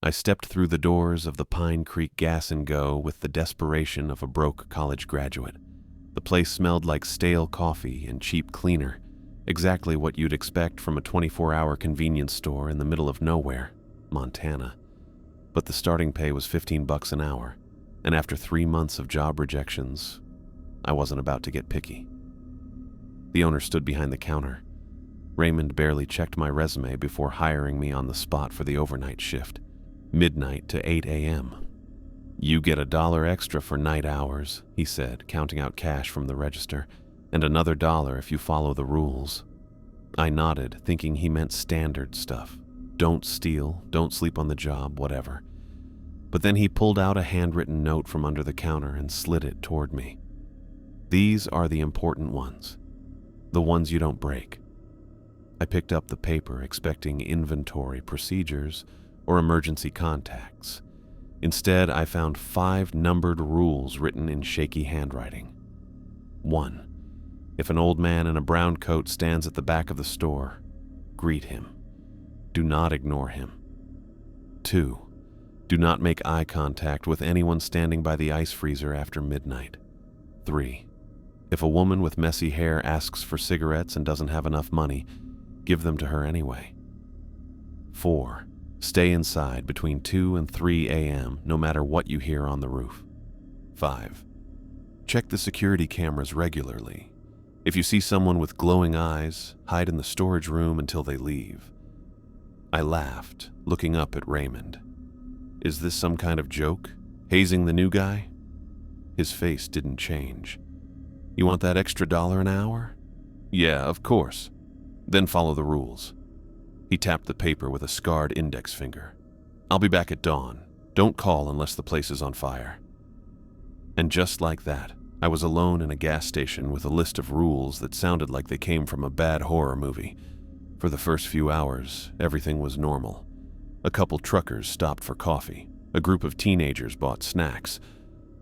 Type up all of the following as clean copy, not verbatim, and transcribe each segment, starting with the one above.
I stepped through the doors of the Pine Creek Gas and Go with the desperation of a broke college graduate. The place smelled like stale coffee and cheap cleaner, exactly what you'd expect from a 24-hour convenience store in the middle of nowhere, Montana. But the starting pay was $15 an hour, and after 3 months of job rejections, I wasn't about to get picky. The owner stood behind the counter. Raymond barely checked my resume before hiring me on the spot for the overnight shift, midnight to 8 a.m. "You get $1 extra for night hours," he said, counting out cash from the register, "and another $1 if you follow the rules." I nodded, thinking he meant standard stuff. Don't steal, don't sleep on the job, whatever. But then he pulled out a handwritten note from under the counter and slid it toward me. "These are the important ones, the ones you don't break." I picked up the paper expecting inventory procedures or emergency contacts. Instead, I found 5 numbered rules written in shaky handwriting. 1. If an old man in a brown coat stands at the back of the store, greet him. Do not ignore him. 2. Do not make eye contact with anyone standing by the ice freezer after midnight. 3. If a woman with messy hair asks for cigarettes and doesn't have enough money, give them to her anyway. 4. Stay inside between 2 and 3 a.m. no matter what you hear on the roof. 5. Check the security cameras regularly. If you see someone with glowing eyes, hide in the storage room until they leave. I laughed, looking up at Raymond. Is this some kind of joke? Hazing the new guy? His face didn't change. You want that extra $1 an hour? Yeah, of course. Then follow the rules. He tapped the paper with a scarred index finger. I'll be back at dawn. Don't call unless the place is on fire. And just like that, I was alone in a gas station with a list of rules that sounded like they came from a bad horror movie. For the first few hours, everything was normal. A couple truckers stopped for coffee. A group of teenagers bought snacks.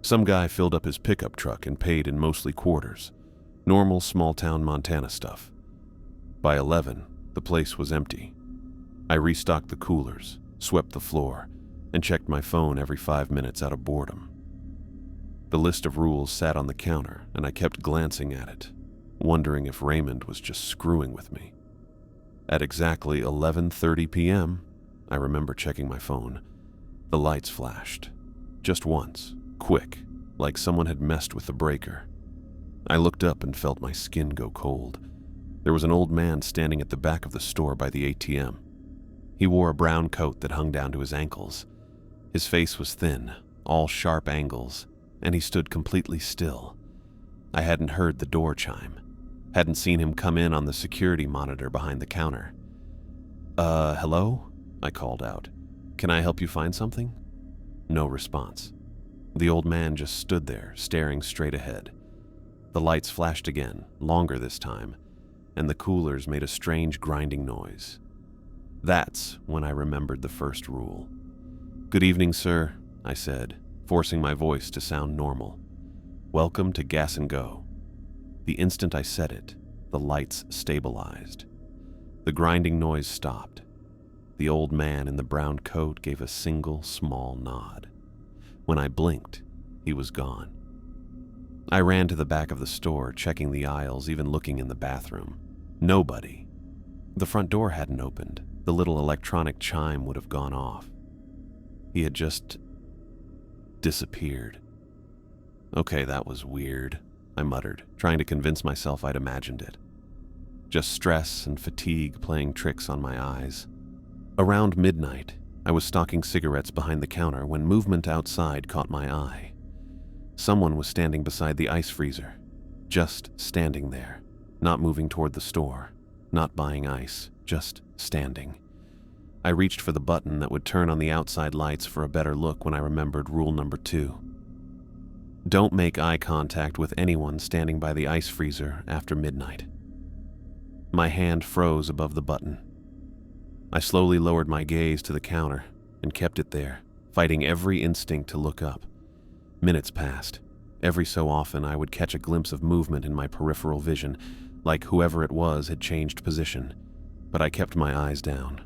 Some guy filled up his pickup truck and paid in mostly quarters. Normal small-town Montana stuff. By 11, the place was empty. I restocked the coolers, swept the floor, and checked my phone every 5 minutes out of boredom. The list of rules sat on the counter, and I kept glancing at it, wondering if Raymond was just screwing with me. At exactly 11:30 p.m., I remember checking my phone. The lights flashed. Just once, quick, like someone had messed with the breaker. I looked up and felt my skin go cold. There was an old man standing at the back of the store by the ATM. He wore a brown coat that hung down to his ankles. His face was thin, all sharp angles, and he stood completely still. I hadn't heard the door chime, hadn't seen him come in on the security monitor behind the counter. Hello?" I called out. "Can I help you find something?" No response. The old man just stood there, staring straight ahead. The lights flashed again, longer this time, and the coolers made a strange grinding noise. That's when I remembered the first rule. "Good evening, sir," I said, forcing my voice to sound normal. "Welcome to Gas and Go." The instant I said it, the lights stabilized. The grinding noise stopped. The old man in the brown coat gave a single small nod. When I blinked, he was gone. I ran to the back of the store, checking the aisles, even looking in the bathroom. Nobody. The front door hadn't opened. The little electronic chime would have gone off. He had just disappeared. Okay, that was weird, I muttered, trying to convince myself I'd imagined it. Just stress and fatigue playing tricks on my eyes. Around midnight, I was stocking cigarettes behind the counter when movement outside caught my eye. Someone was standing beside the ice freezer, just standing there, not moving toward the store, not buying ice, just standing. I reached for the button that would turn on the outside lights for a better look when I remembered rule number 2. Don't make eye contact with anyone standing by the ice freezer after midnight. My hand froze above the button. I slowly lowered my gaze to the counter and kept it there, fighting every instinct to look up. Minutes passed. Every so often I would catch a glimpse of movement in my peripheral vision, like whoever it was had changed position, but I kept my eyes down.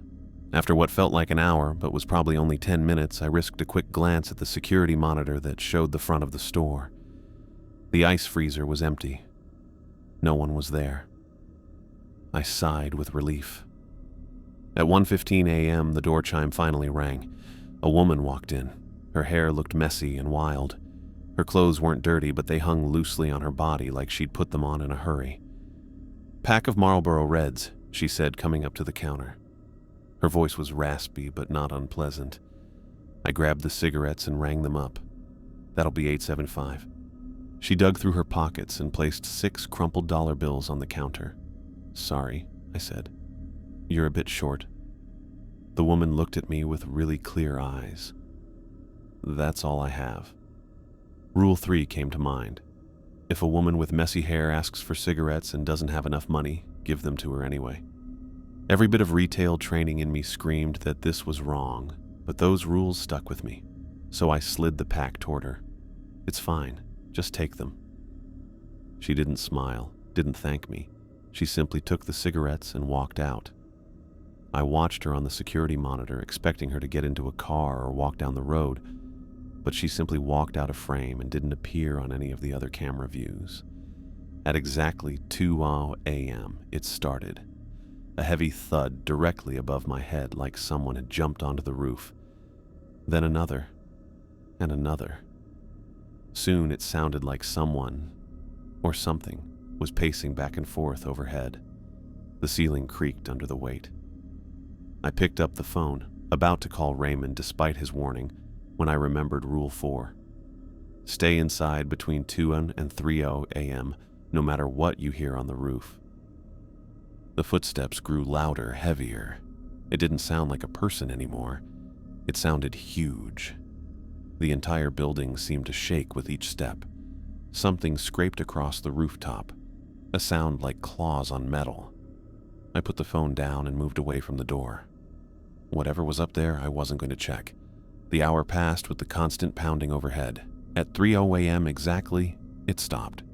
After what felt like an hour, but was probably only 10 minutes, I risked a quick glance at the security monitor that showed the front of the store. The ice freezer was empty. No one was there. I sighed with relief. At 1:15 a.m., the door chime finally rang. A woman walked in. Her hair looked messy and wild. Her clothes weren't dirty, but they hung loosely on her body like she'd put them on in a hurry. "Pack of Marlboro Reds," she said, coming up to the counter. Her voice was raspy but not unpleasant. I grabbed the cigarettes and rang them up. "That'll be $8.75. She dug through her pockets and placed 6 crumpled dollar bills on the counter. "Sorry," I said. "You're a bit short." The woman looked at me with really clear eyes. "That's all I have." Rule 3 came to mind. If a woman with messy hair asks for cigarettes and doesn't have enough money, give them to her anyway. Every bit of retail training in me screamed that this was wrong, but those rules stuck with me, so I slid the pack toward her. "It's fine, just take them." She didn't smile, didn't thank me. She simply took the cigarettes and walked out. I watched her on the security monitor, expecting her to get into a car or walk down the road, but she simply walked out of frame and didn't appear on any of the other camera views. At exactly 2:00 a.m., it started. A heavy thud directly above my head, like someone had jumped onto the roof. Then another, and another. Soon it sounded like someone, or something, was pacing back and forth overhead. The ceiling creaked under the weight. I picked up the phone, about to call Raymond despite his warning, when I remembered Rule 4. Stay inside between 2 and 3:00 a.m., no matter what you hear on the roof. The footsteps grew louder, heavier. It didn't sound like a person anymore. It sounded huge. The entire building seemed to shake with each step. Something scraped across the rooftop, a sound like claws on metal. I put the phone down and moved away from the door. Whatever was up there, I wasn't going to check. The hour passed with the constant pounding overhead. At 3:00 a.m. exactly, it stopped.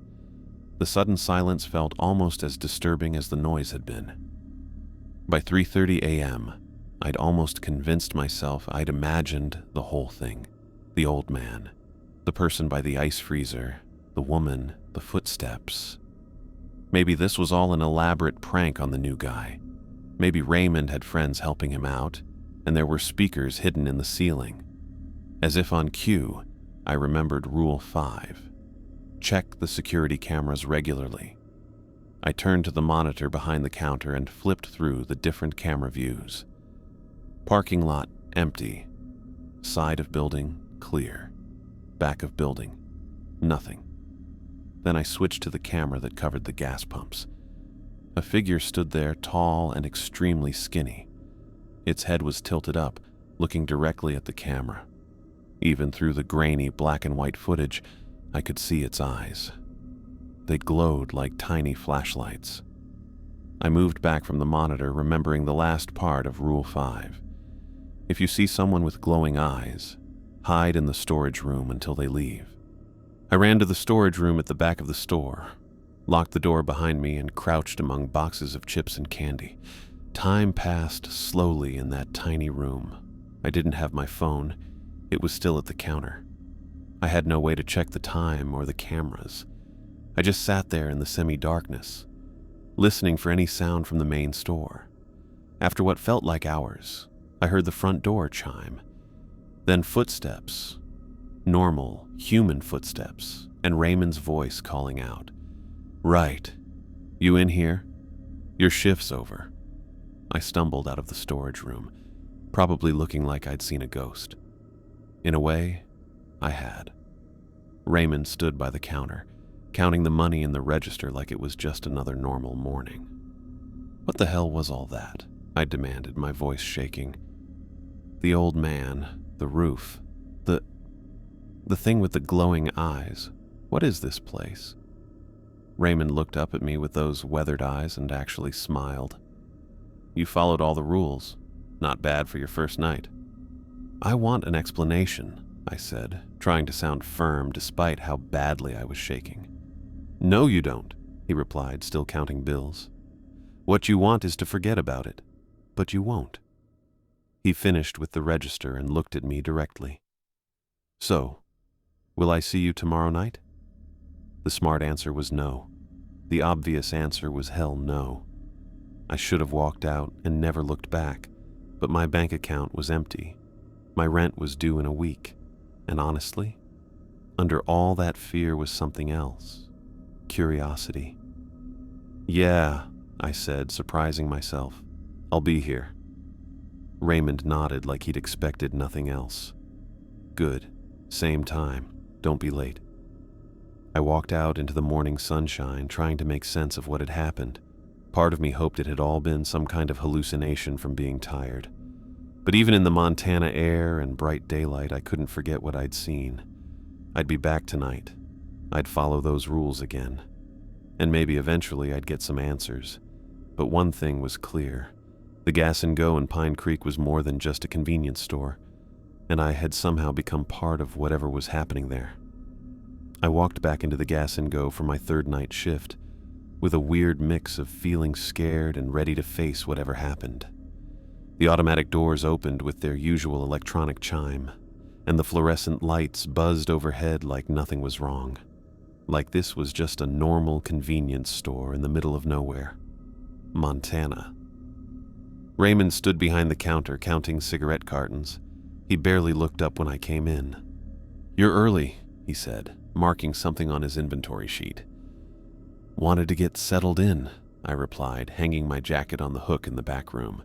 The sudden silence felt almost as disturbing as the noise had been. By 3:30 a.m., I'd almost convinced myself I'd imagined the whole thing. The old man, the person by the ice freezer, the woman, the footsteps. Maybe this was all an elaborate prank on the new guy. Maybe Raymond had friends helping him out, and there were speakers hidden in the ceiling. As if on cue, I remembered Rule 5. Check the security cameras regularly. I turned to the monitor behind the counter and flipped through the different camera views. Parking lot, empty. Side of building, clear. Back of building, nothing. Then I switched to the camera that covered the gas pumps. A figure stood there, tall and extremely skinny. Its head was tilted up, looking directly at the camera. Even through the grainy black and white footage, I could see its eyes. They glowed like tiny flashlights. I moved back from the monitor, remembering the last part of Rule 5. If you see someone with glowing eyes, hide in the storage room until they leave. I ran to the storage room at the back of the store, locked the door behind me, and crouched among boxes of chips and candy. Time passed slowly in that tiny room. I didn't have my phone. It was still at the counter. I had no way to check the time or the cameras. I just sat there in the semi-darkness, listening for any sound from the main store. After what felt like hours, I heard the front door chime. Then footsteps. Normal, human footsteps, and Raymond's voice calling out. "Right. You in here? Your shift's over." I stumbled out of the storage room, probably looking like I'd seen a ghost. In a way, I had. Raymond stood by the counter, counting the money in the register like it was just another normal morning. "What the hell was all that?" I demanded, my voice shaking. "The old man, the roof, the thing with the glowing eyes. What is this place?" Raymond looked up at me with those weathered eyes and actually smiled. "You followed all the rules. Not bad for your first night." "I want an explanation," I said, trying to sound firm despite how badly I was shaking. "No, you don't," he replied, still counting bills. "What you want is to forget about it, but you won't." He finished with the register and looked at me directly. "So, will I see you tomorrow night?" The smart answer was no. The obvious answer was hell no. I should have walked out and never looked back, but my bank account was empty. My rent was due in a week, and honestly, under all that fear was something else. Curiosity. "Yeah," I said, surprising myself. "I'll be here." Raymond nodded like he'd expected nothing else. "Good. Same time. Don't be late." I walked out into the morning sunshine, trying to make sense of what had happened. Part of me hoped it had all been some kind of hallucination from being tired. But even in the Montana air and bright daylight, I couldn't forget what I'd seen. I'd be back tonight. I'd follow those rules again. And maybe eventually I'd get some answers. But one thing was clear. The Gas and Go in Pine Creek was more than just a convenience store, and I had somehow become part of whatever was happening there. I walked back into the Gas and Go for my third night shift, with a weird mix of feeling scared and ready to face whatever happened. The automatic doors opened with their usual electronic chime, and the fluorescent lights buzzed overhead like nothing was wrong. Like this was just a normal convenience store in the middle of nowhere. Montana. Raymond stood behind the counter counting cigarette cartons. He barely looked up when I came in. "You're early," he said, marking something on his inventory sheet. "Wanted to get settled in," I replied, hanging my jacket on the hook in the back room.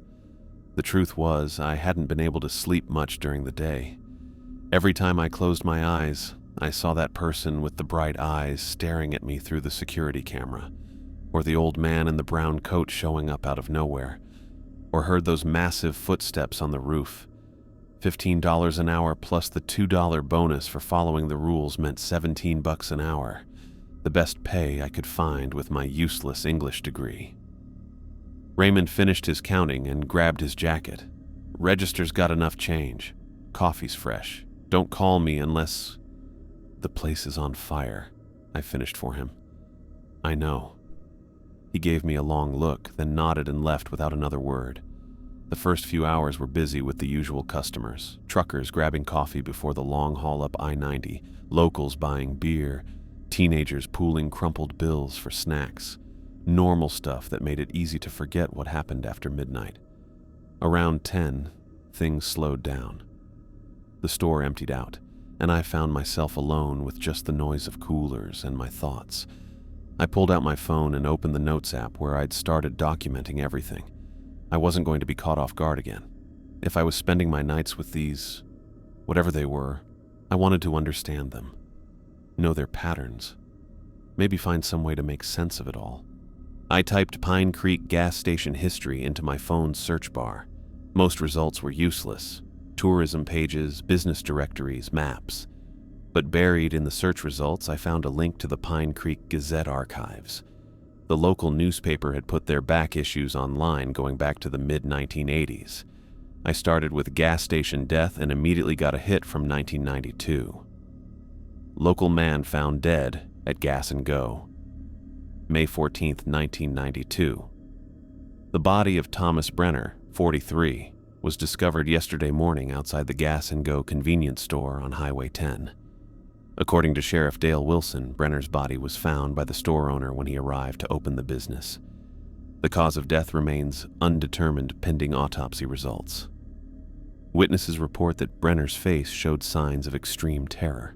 The truth was, I hadn't been able to sleep much during the day. Every time I closed my eyes, I saw that person with the bright eyes staring at me through the security camera, or the old man in the brown coat showing up out of nowhere, or heard those massive footsteps on the roof. $15 an hour plus the $2 bonus for following the rules meant $17 an hour, the best pay I could find with my useless English degree. Raymond finished his counting and grabbed his jacket. "Register's got enough change. Coffee's fresh. Don't call me unless—" "The place is on fire," I finished for him. "I know." He gave me a long look, then nodded and left without another word. The first few hours were busy with the usual customers, truckers grabbing coffee before the long haul up I-90, locals buying beer, teenagers pooling crumpled bills for snacks. Normal stuff that made it easy to forget what happened after midnight. Around 10, things slowed down. The store emptied out, and I found myself alone with just the noise of coolers and my thoughts. I pulled out my phone and opened the Notes app where I'd started documenting everything. I wasn't going to be caught off guard again. If I was spending my nights with these, whatever they were, I wanted to understand them, know their patterns, maybe find some way to make sense of it all. I typed Pine Creek gas station history into my phone's search bar. Most results were useless. Tourism pages, business directories, maps. But buried in the search results, I found a link to the Pine Creek Gazette archives. The local newspaper had put their back issues online going back to the mid-1980s. I started with gas station death and immediately got a hit from 1992. Local man found dead at Gas and Go. May 14, 1992. The body of Thomas Brenner, 43, was discovered yesterday morning outside the Gas and Go convenience store on Highway 10. According to Sheriff Dale Wilson, Brenner's body was found by the store owner when he arrived to open the business. The cause of death remains undetermined pending autopsy results. Witnesses report that Brenner's face showed signs of extreme terror.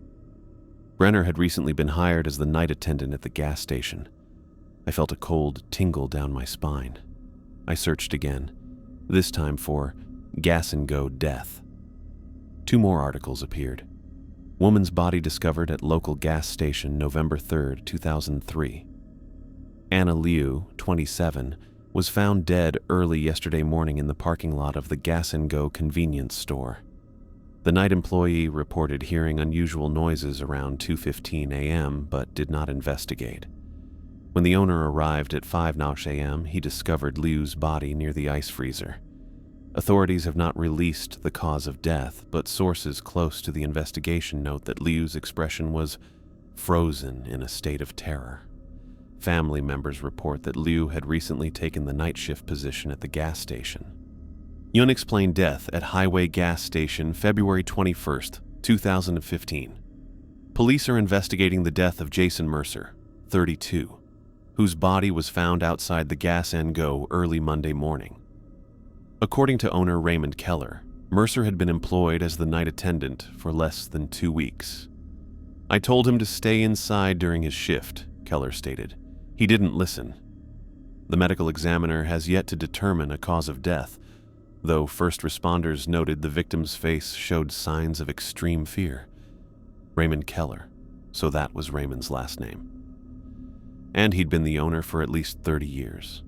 Brenner had recently been hired as the night attendant at the gas station. I felt a cold tingle down my spine. I searched again, this time for Gas and Go death. 2 more articles appeared. Woman's body discovered at local gas station November 3, 2003. Anna Liu, 27, was found dead early yesterday morning in the parking lot of the Gas and Go convenience store. The night employee reported hearing unusual noises around 2:15 a.m. but did not investigate. When the owner arrived at 5:00 a.m., he discovered Liu's body near the ice freezer. Authorities have not released the cause of death, but sources close to the investigation note that Liu's expression was frozen in a state of terror. Family members report that Liu had recently taken the night shift position at the gas station. Unexplained death at highway gas station, February 21st, 2015. Police are investigating the death of Jason Mercer, 32, whose body was found outside the Gas & Go early Monday morning. According to owner Raymond Keller, Mercer had been employed as the night attendant for less than 2 weeks. "I told him to stay inside during his shift," Keller stated. "He didn't listen." The medical examiner has yet to determine a cause of death, though first responders noted the victim's face showed signs of extreme fear. Raymond Keller, so that was Raymond's last name. And he'd been the owner for at least 30 years.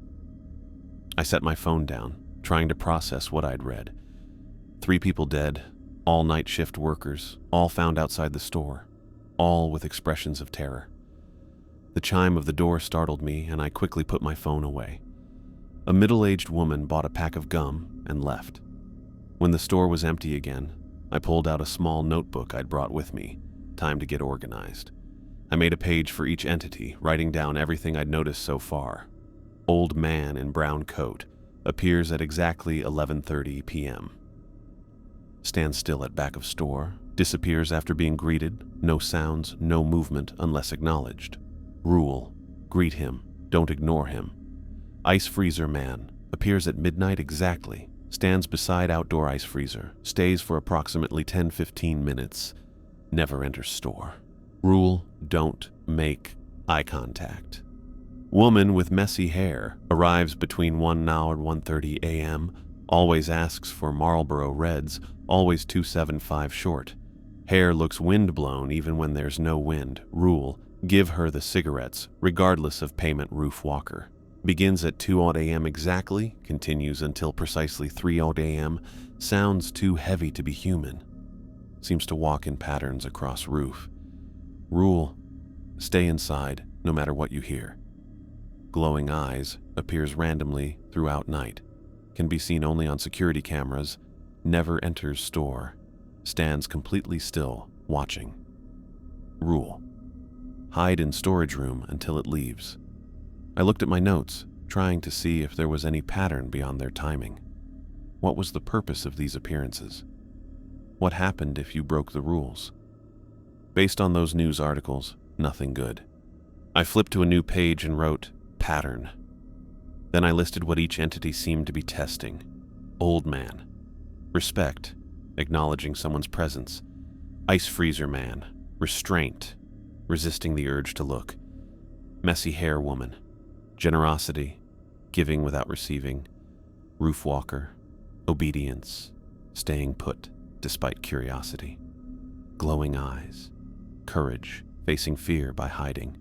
I set my phone down, trying to process what I'd read. 3 people dead, all night shift workers, all found outside the store, all with expressions of terror. The chime of the door startled me, and I quickly put my phone away. A middle-aged woman bought a pack of gum and left. When the store was empty again, I pulled out a small notebook I'd brought with me. Time to get organized. I made a page for each entity, writing down everything I'd noticed so far. Old man in brown coat appears at exactly 11:30 p.m. Stands still at back of store, disappears after being greeted, no sounds, no movement unless acknowledged. Rule: greet him, don't ignore him. Ice freezer man appears at midnight exactly, stands beside outdoor ice freezer, stays for approximately 10-15 minutes, never enters store. Rule: don't make eye contact. Woman with messy hair arrives between 1 now and 1:30 a.m., always asks for Marlboro Reds, always 275 short. Hair looks wind-blown even when there's no wind. Rule: give her the cigarettes, regardless of payment. Roof walker. Begins at 2 a.m. exactly, continues until precisely 3 a.m. Sounds too heavy to be human. Seems to walk in patterns across roof. Rule: stay inside, no matter what you hear. Glowing eyes appears randomly throughout night. Can be seen only on security cameras. Never enters store. Stands completely still, watching. Rule: hide in storage room until it leaves. I looked at my notes, trying to see if there was any pattern beyond their timing. What was the purpose of these appearances? What happened if you broke the rules? Based on those news articles, nothing good. I flipped to a new page and wrote, pattern. Then I listed what each entity seemed to be testing. Old man. Respect, acknowledging someone's presence. Ice freezer man. Restraint, resisting the urge to look. Messy hair woman. Generosity, giving without receiving. Roof walker. Obedience, staying put despite curiosity. Glowing eyes. Courage, facing fear by hiding.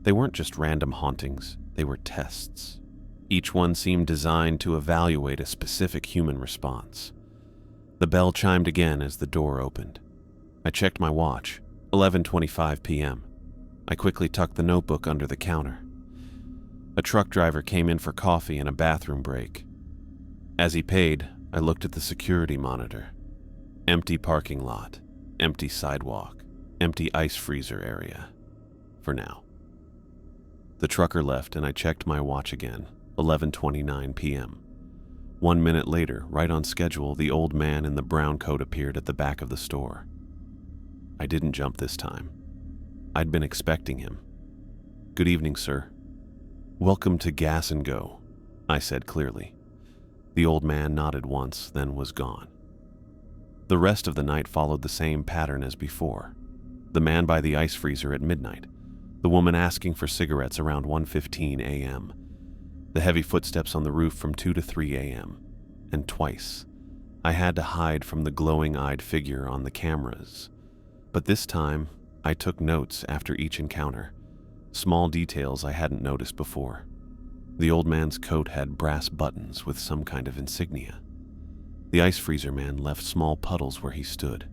They weren't just random hauntings, they were tests. Each one seemed designed to evaluate a specific human response. The bell chimed again as the door opened. I checked my watch, 11:25 p.m. I quickly tucked the notebook under the counter. A truck driver came in for coffee and a bathroom break. As he paid, I looked at the security monitor. Empty parking lot, empty sidewalk, empty ice freezer area. For now. The trucker left and I checked my watch again, 11:29 p.m. 1 minute later, right on schedule, the old man in the brown coat appeared at the back of the store. I didn't jump this time. I'd been expecting him. "Good evening, sir." "Welcome to Gas & Go," I said clearly. The old man nodded once, then was gone. The rest of the night followed the same pattern as before. The man by the ice freezer at midnight. The woman asking for cigarettes around 1:15 a.m. The heavy footsteps on the roof from 2 to 3 a.m. And twice, I had to hide from the glowing-eyed figure on the cameras. But this time, I took notes after each encounter. Small details I hadn't noticed before. The old man's coat had brass buttons with some kind of insignia. The ice freezer man left small puddles where he stood.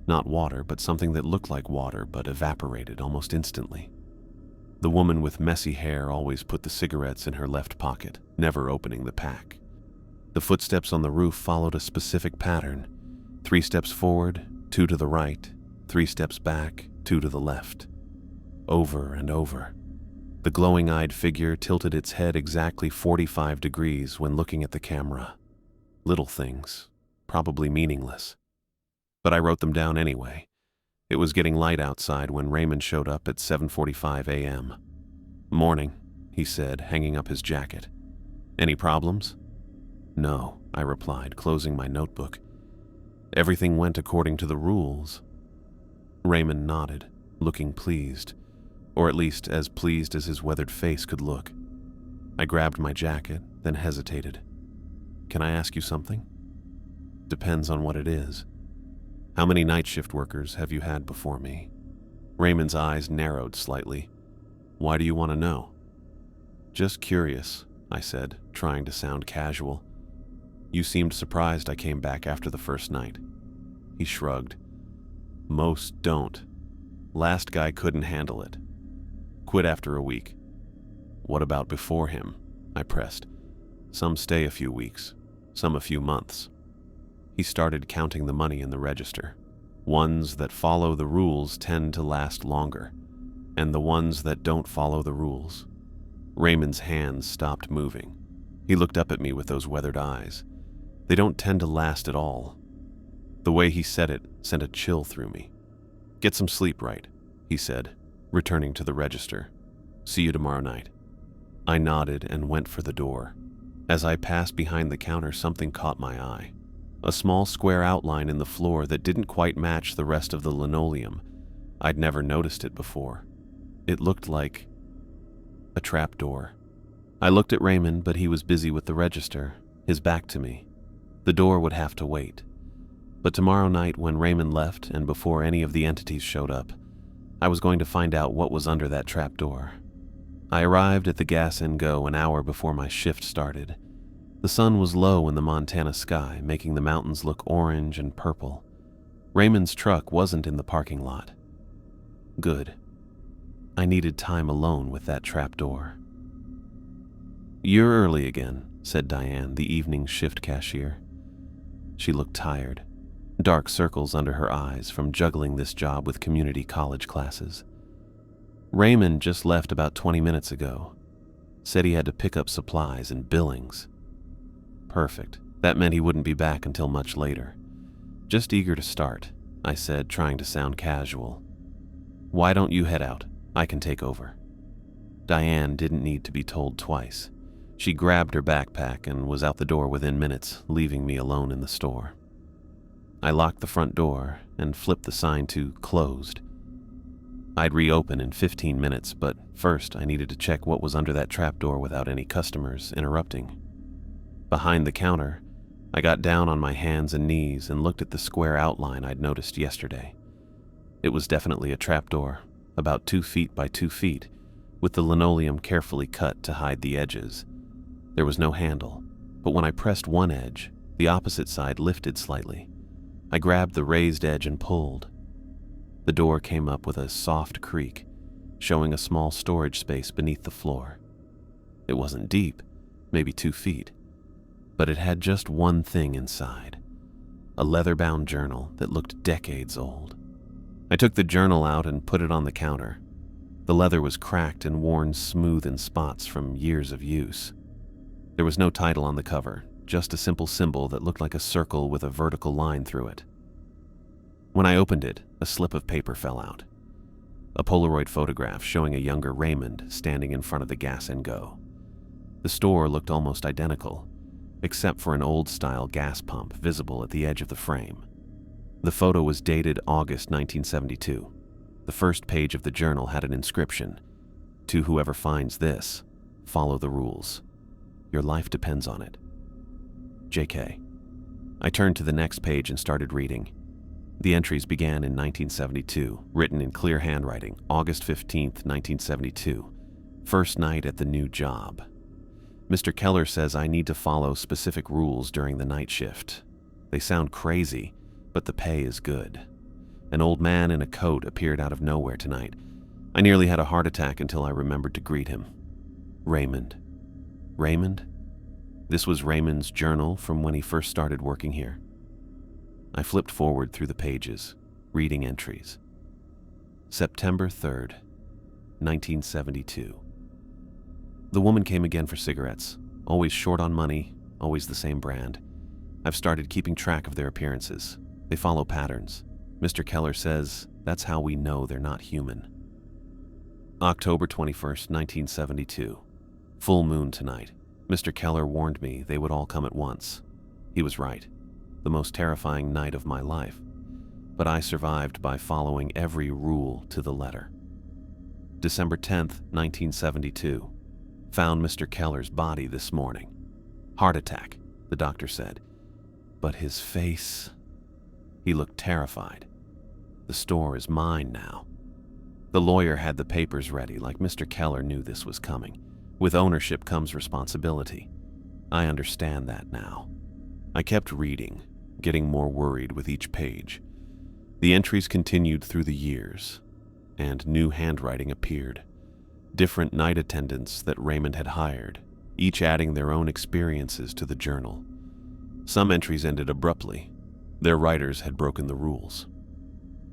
Not water, but something that looked like water but evaporated almost instantly. The woman with messy hair always put the cigarettes in her left pocket, never opening the pack. The footsteps on the roof followed a specific pattern. 3 steps forward, 2 to the right, 3 steps back, 2 to the left. Over and over. The glowing-eyed figure tilted its head exactly 45 degrees when looking at the camera. Little things, probably meaningless. But I wrote them down anyway. It was getting light outside when Raymond showed up at 7:45 a.m. "Morning," he said, hanging up his jacket. "Any problems?" "No," I replied, closing my notebook. "Everything went according to the rules." Raymond nodded, looking pleased, or at least as pleased as his weathered face could look. I grabbed my jacket, then hesitated. "Can I ask you something?" "Depends on what it is." "How many night shift workers have you had before me?" Raymond's eyes narrowed slightly. "Why do you want to know?" "Just curious," I said, trying to sound casual. "You seemed surprised I came back after the first night." He shrugged. "Most don't. Last guy couldn't handle it. Quit after a week." "What about before him?" I pressed. "Some stay a few weeks, some a few months." He started counting the money in the register. "Ones that follow the rules tend to last longer, and the ones that don't follow the rules." Raymond's hands stopped moving. He looked up at me with those weathered eyes. "They don't tend to last at all." The way he said it sent a chill through me. "Get some sleep, right?" he said, returning to the register. "See you tomorrow night." I nodded and went for the door. As I passed behind the counter, something caught my eye. A small square outline in the floor that didn't quite match the rest of the linoleum. I'd never noticed it before. It looked like a trapdoor. I looked at Raymond, but he was busy with the register, his back to me. The door would have to wait. But tomorrow night, when Raymond left and before any of the entities showed up, I was going to find out what was under that trapdoor. I arrived at the Gas and Go an hour before my shift started. The sun was low in the Montana sky, making the mountains look orange and purple. Raymond's truck wasn't in the parking lot. Good. I needed time alone with that trapdoor. "You're early again," said Diane, the evening shift cashier. She looked tired, dark circles under her eyes from juggling this job with community college classes. "Raymond just left about 20 minutes ago. Said he had to pick up supplies and billings." "Perfect. That meant he wouldn't be back until much later." "Just eager to start," I said, trying to sound casual. "Why don't you head out? I can take over." Diane didn't need to be told twice. She grabbed her backpack and was out the door within minutes, leaving me alone in the store. I locked the front door and flipped the sign to "Closed." I'd reopen in 15 minutes, but first I needed to check what was under that trapdoor without any customers interrupting. Behind the counter, I got down on my hands and knees and looked at the square outline I'd noticed yesterday. It was definitely a trapdoor, about 2 feet by 2 feet, with the linoleum carefully cut to hide the edges. There was no handle, but when I pressed one edge, the opposite side lifted slightly. I grabbed the raised edge and pulled. The door came up with a soft creak, showing a small storage space beneath the floor. It wasn't deep, maybe 2 feet, but it had just one thing inside, a leather-bound journal that looked decades old. I took the journal out and put it on the counter. The leather was cracked and worn smooth in spots from years of use. There was no title on the cover, just a simple symbol that looked like a circle with a vertical line through it. When I opened it, a slip of paper fell out. A Polaroid photograph showing a younger Raymond standing in front of the Gas and Go. The store looked almost identical, except for an old-style gas pump visible at the edge of the frame. The photo was dated August 1972. The first page of the journal had an inscription: "To whoever finds this, follow the rules. Your life depends on it. JK." I turned to the next page and started reading. The entries began in 1972, written in clear handwriting, August 15th, 1972. First night at the new job. "Mr. Keller says I need to follow specific rules during the night shift. They sound crazy, but the pay is good. An old man in a coat appeared out of nowhere tonight. I nearly had a heart attack until I remembered to greet him. Raymond." Raymond? This was Raymond's journal from when he first started working here. I flipped forward through the pages, reading entries. September 3rd, 1972. The woman came again for cigarettes, always short on money, always the same brand. I've started keeping track of their appearances. They follow patterns. Mr. Keller says that's how we know they're not human. October 21st, 1972. Full moon tonight. Mr. Keller warned me they would all come at once. He was right. The most terrifying night of my life. But I survived by following every rule to the letter. December 10th, 1972. Found Mr. Keller's body this morning. Heart attack, the doctor said. But his face... He looked terrified. The store is mine now. The lawyer had the papers ready, like Mr. Keller knew this was coming. With ownership comes responsibility. I understand that now. I kept reading, getting more worried with each page. The entries continued through the years, and new handwriting appeared. Different night attendants that Raymond had hired, each adding their own experiences to the journal. Some entries ended abruptly. Their writers had broken the rules.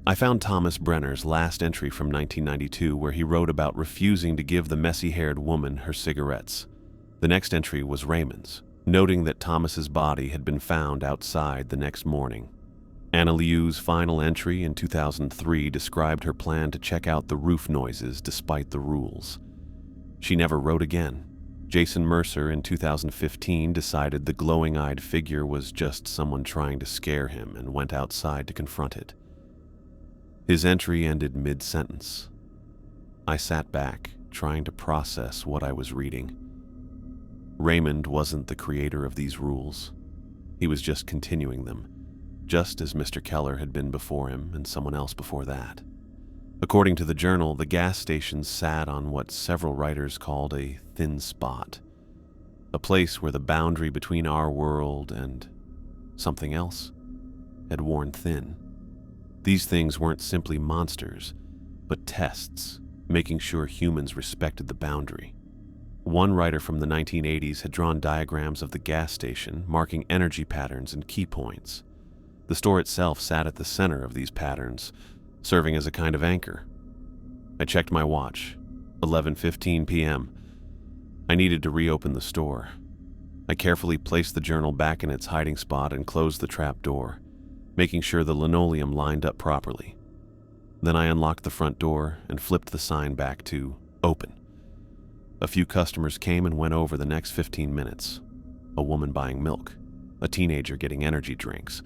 I found Thomas Brenner's last entry from 1992 where he wrote about refusing to give the messy-haired woman her cigarettes. The next entry was Raymond's, noting that Thomas's body had been found outside the next morning. Anna Liu's final entry in 2003 described her plan to check out the roof noises despite the rules. She never wrote again. Jason Mercer in 2015 decided the glowing-eyed figure was just someone trying to scare him and went outside to confront it. His entry ended mid-sentence. I sat back, trying to process what I was reading. Raymond wasn't the creator of these rules. He was just continuing them, just as Mr. Keller had been before him and someone else before that. According to the journal, the gas stations sat on what several writers called a thin spot, a place where the boundary between our world and something else had worn thin. These things weren't simply monsters, but tests, making sure humans respected the boundary. One writer from the 1980s had drawn diagrams of the gas station, marking energy patterns and key points. The store itself sat at the center of these patterns, serving as a kind of anchor. I checked my watch, 11:15 p.m. I needed to reopen the store. I carefully placed the journal back in its hiding spot and closed the trap door, making sure the linoleum lined up properly. Then I unlocked the front door and flipped the sign back to open. A few customers came and went over the next 15 minutes. A woman buying milk, a teenager getting energy drinks,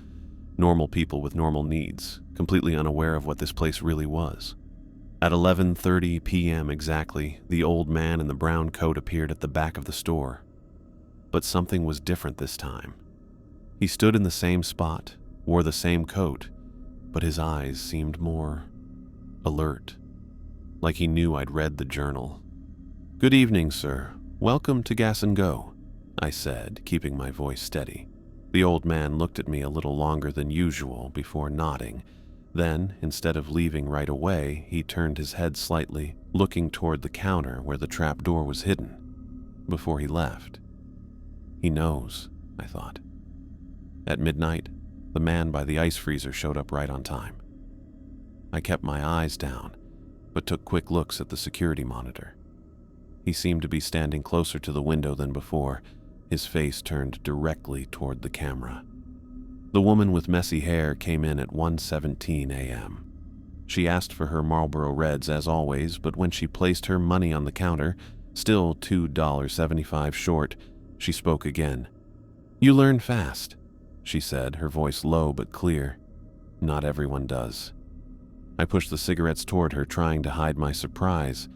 normal people with normal needs, completely unaware of what this place really was. At 11:30 p.m. exactly, the old man in the brown coat appeared at the back of the store. But something was different this time. He stood in the same spot, wore the same coat, but his eyes seemed more alert, like he knew I'd read the journal. "Good evening, sir. Welcome to Gas and Go," I said, keeping my voice steady. The old man looked at me a little longer than usual before nodding. Then, instead of leaving right away, he turned his head slightly, looking toward the counter where the trap door was hidden, before he left. He knows, I thought. At midnight, the man by the ice freezer showed up right on time. I kept my eyes down, but took quick looks at the security monitor. He seemed to be standing closer to the window than before, his face turned directly toward the camera. The woman with messy hair came in at 1:17 a.m. She asked for her Marlboro Reds as always, but when she placed her money on the counter, still $2.75 short, she spoke again. "You learn fast," she said, her voice low but clear. "Not everyone does." I pushed the cigarettes toward her, trying to hide my surprise.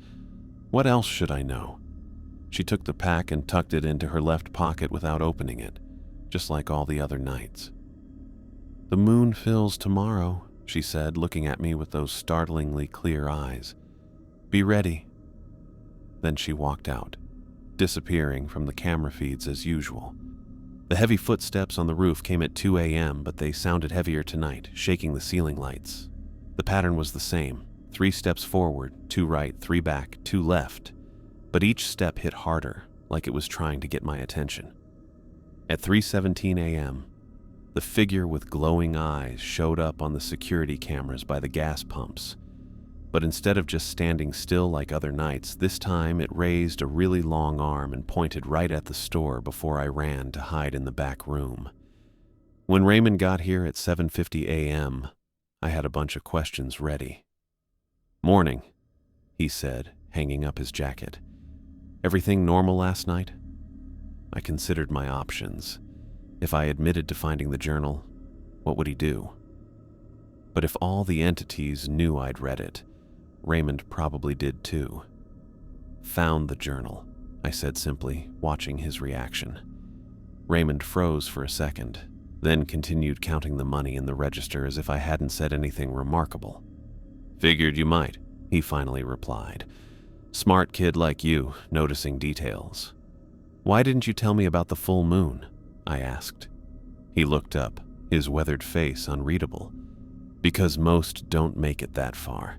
What else should I know? She took the pack and tucked it into her left pocket without opening it, just like all the other nights. "The moon fills tomorrow," she said, looking at me with those startlingly clear eyes. "Be ready." Then she walked out, disappearing from the camera feeds as usual. The heavy footsteps on the roof came at 2 a.m., but they sounded heavier tonight, shaking the ceiling lights. The pattern was the same, 3 steps forward, 2 right, 3 back, 2 left, but each step hit harder, like it was trying to get my attention. At 3:17 a.m., the figure with glowing eyes showed up on the security cameras by the gas pumps. But instead of just standing still like other nights, this time it raised a really long arm and pointed right at the store before I ran to hide in the back room. When Raymond got here at 7:50 a.m., I had a bunch of questions ready. "Morning," he said, hanging up his jacket. "Everything normal last night?" I considered my options. If I admitted to finding the journal, what would he do? But if all the entities knew I'd read it, Raymond probably did too. "Found the journal," I said simply, watching his reaction. Raymond froze for a second, then continued counting the money in the register as if I hadn't said anything remarkable. "Figured you might," he finally replied. "Smart kid like you, noticing details." "Why didn't you tell me about the full moon?" I asked. He looked up, his weathered face unreadable. "Because most don't make it that far.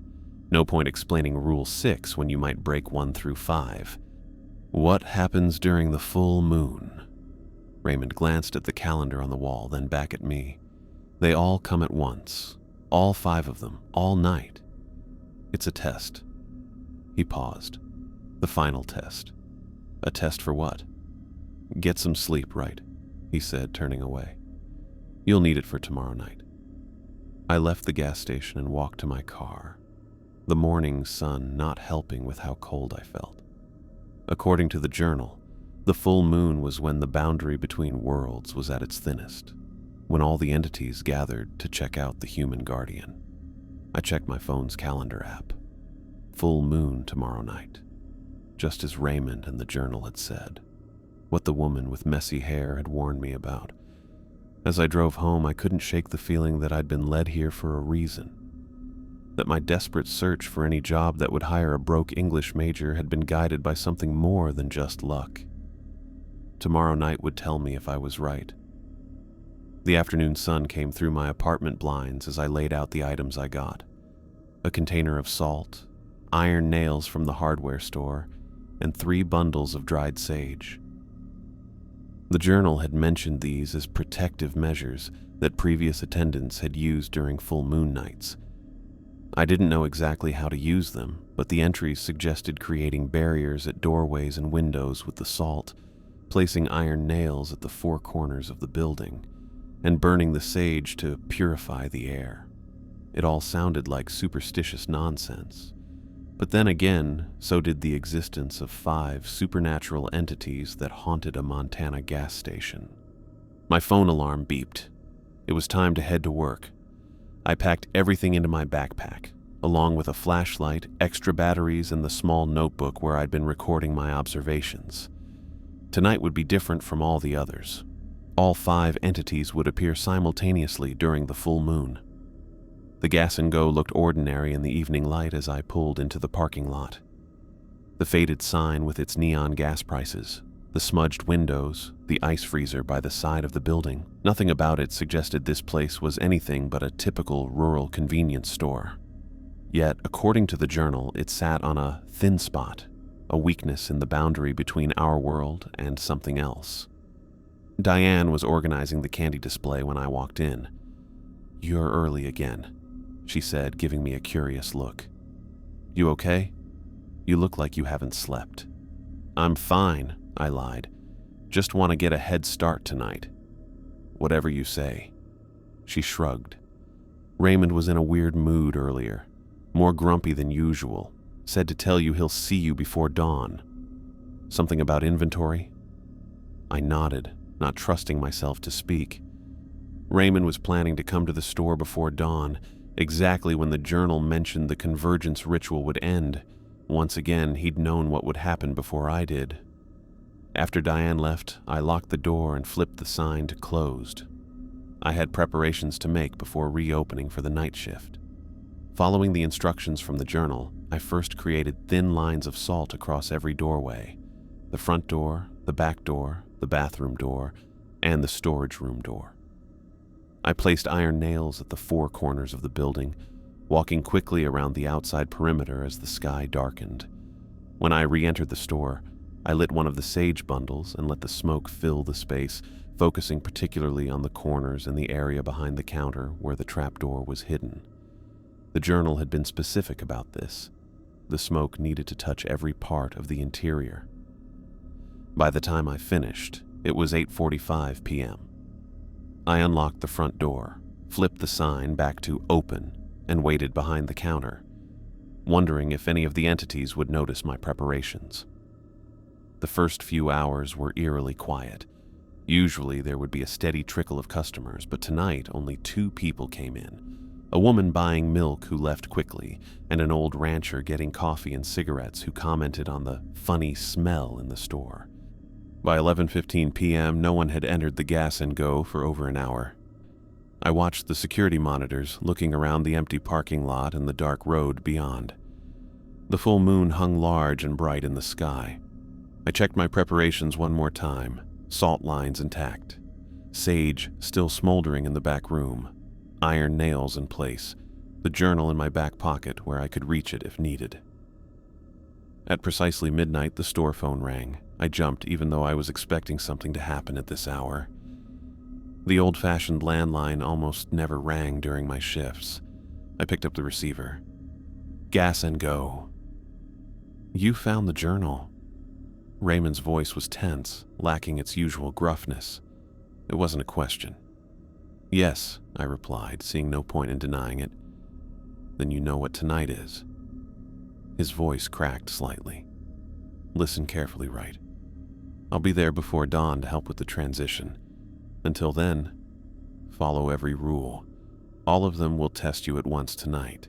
No point explaining Rule 6 when you might break 1 through 5. What happens during the full moon?" Raymond glanced at the calendar on the wall, then back at me. "They all come at once. All 5 of them, all night. It's a test." He paused. "The final test." "A test for what?" "Get some sleep, right?" he said, turning away. "You'll need it for tomorrow night." I left the gas station and walked to my car, the morning sun not helping with how cold I felt. According to the journal, the full moon was when the boundary between worlds was at its thinnest, when all the entities gathered to check out the human guardian. I checked my phone's calendar app. Full moon tomorrow night, just as Raymond and the journal had said, what the woman with messy hair had warned me about. As I drove home, I couldn't shake the feeling that I'd been led here for a reason, that my desperate search for any job that would hire a broke English major had been guided by something more than just luck. Tomorrow night would tell me if I was right. The afternoon sun came through my apartment blinds as I laid out the items I got. A container of salt, iron nails from the hardware store, and 3 bundles of dried sage. The journal had mentioned these as protective measures that previous attendants had used during full moon nights. I didn't know exactly how to use them, but the entries suggested creating barriers at doorways and windows with the salt, placing iron nails at the 4 corners of the building, and burning the sage to purify the air. It all sounded like superstitious nonsense. But then again, so did the existence of 5 supernatural entities that haunted a Montana gas station. My phone alarm beeped. It was time to head to work. I packed everything into my backpack, along with a flashlight, extra batteries, and the small notebook where I'd been recording my observations. Tonight would be different from all the others. All 5 entities would appear simultaneously during the full moon. The gas and go looked ordinary in the evening light as I pulled into the parking lot. The faded sign with its neon gas prices, the smudged windows, the ice freezer by the side of the building, nothing about it suggested this place was anything but a typical rural convenience store. Yet, according to the journal, it sat on a thin spot, a weakness in the boundary between our world and something else. Diane was organizing the candy display when I walked in. "You're early again," she said, giving me a curious look. "You okay? You look like you haven't slept." "I'm fine," I lied. "Just want to get a head start tonight." "Whatever you say." She shrugged. "Raymond was in a weird mood earlier, more grumpy than usual. Said to tell you he'll see you before dawn." "Something about inventory?" I nodded, not trusting myself to speak. Raymond was planning to come to the store before dawn, exactly when the journal mentioned the convergence ritual would end. Once again, he'd known what would happen before I did. After Diane left, I locked the door and flipped the sign to closed. I had preparations to make before reopening for the night shift. Following the instructions from the journal, I first created thin lines of salt across every doorway: the front door, the back door, the bathroom door, and the storage room door. I placed iron nails at the 4 corners of the building, walking quickly around the outside perimeter as the sky darkened. When I re-entered the store, I lit one of the sage bundles and let the smoke fill the space, focusing particularly on the corners and the area behind the counter where the trapdoor was hidden. The journal had been specific about this. The smoke needed to touch every part of the interior. By the time I finished, it was 8:45 p.m. I unlocked the front door, flipped the sign back to open, and waited behind the counter, wondering if any of the entities would notice my preparations. The first few hours were eerily quiet. Usually there would be a steady trickle of customers, but tonight only 2 people came in. A woman buying milk who left quickly, and an old rancher getting coffee and cigarettes who commented on the funny smell in the store. By 11:15 p.m., no one had entered the Gas and Go for over an hour. I watched the security monitors looking around the empty parking lot and the dark road beyond. The full moon hung large and bright in the sky. I checked my preparations one more time, salt lines intact, sage still smoldering in the back room, iron nails in place, the journal in my back pocket where I could reach it if needed. At precisely midnight, the store phone rang. I jumped even though I was expecting something to happen at this hour. The old-fashioned landline almost never rang during my shifts. I picked up the receiver. Gas and Go. You found the journal. Raymond's voice was tense, lacking its usual gruffness. It wasn't a question. Yes, I replied, seeing no point in denying it. Then you know what tonight is. His voice cracked slightly. Listen carefully, Wright. I'll be there before dawn to help with the transition. Until then, follow every rule. All of them will test you at once tonight.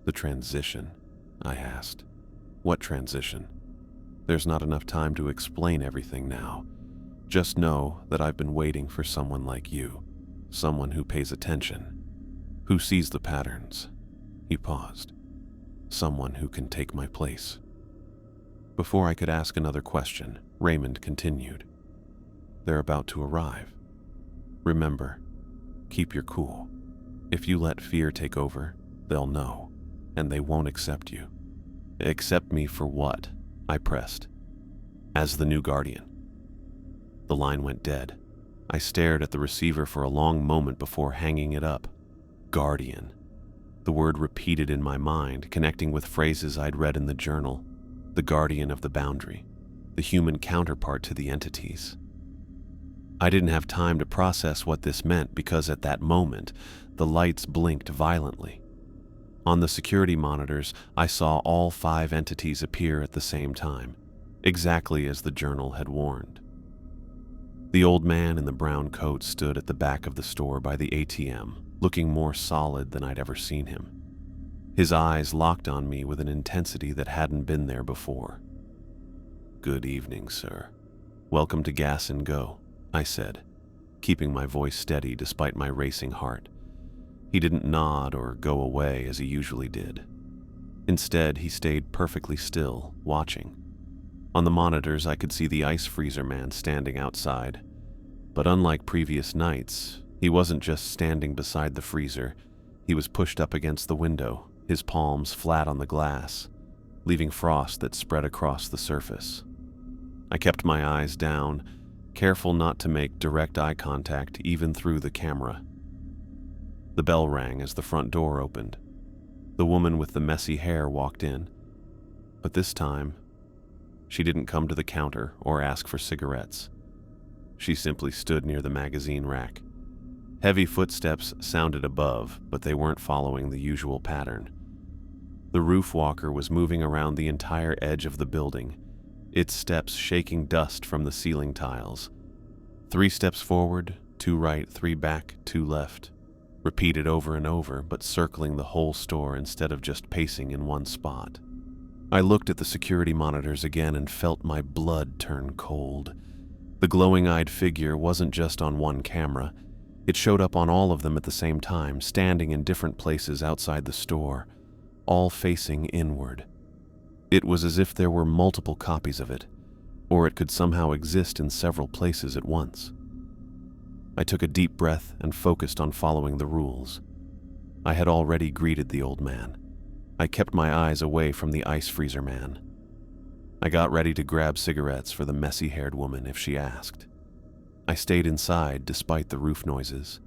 The transition, I asked. What transition? There's not enough time to explain everything now. Just know that I've been waiting for someone like you. Someone who pays attention. Who sees the patterns. He paused. Someone who can take my place. Before I could ask another question, Raymond continued. They're about to arrive. Remember, keep your cool. If you let fear take over, they'll know, and they won't accept you. Accept me for what? I pressed. As the new guardian. The line went dead. I stared at the receiver for a long moment before hanging it up. Guardian. The word repeated in my mind, connecting with phrases I'd read in the journal. The guardian of the boundary. The human counterpart to the entities. I didn't have time to process what this meant because at that moment, the lights blinked violently. On the security monitors, I saw all 5 entities appear at the same time, exactly as the journal had warned. The old man in the brown coat stood at the back of the store by the ATM, looking more solid than I'd ever seen him. His eyes locked on me with an intensity that hadn't been there before. Good evening, sir. Welcome to Gas and Go, I said, keeping my voice steady despite my racing heart. He didn't nod or go away as he usually did. Instead, he stayed perfectly still, watching. On the monitors, I could see the ice freezer man standing outside. But unlike previous nights, he wasn't just standing beside the freezer. He was pushed up against the window, his palms flat on the glass, leaving frost that spread across the surface. I kept my eyes down, careful not to make direct eye contact even through the camera. The bell rang as the front door opened. The woman with the messy hair walked in, but this time, she didn't come to the counter or ask for cigarettes. She simply stood near the magazine rack. Heavy footsteps sounded above, but they weren't following the usual pattern. The roof walker was moving around the entire edge of the building, its steps shaking dust from the ceiling tiles. 3 steps forward, 2 right, 3 back, 2 left. Repeated over and over, but circling the whole store instead of just pacing in one spot. I looked at the security monitors again and felt my blood turn cold. The glowing-eyed figure wasn't just on one camera. It showed up on all of them at the same time, standing in different places outside the store, all facing inward. It was as if there were multiple copies of it, or it could somehow exist in several places at once. I took a deep breath and focused on following the rules. I had already greeted the old man. I kept my eyes away from the ice freezer man. I got ready to grab cigarettes for the messy-haired woman if she asked. I stayed inside despite the roof noises,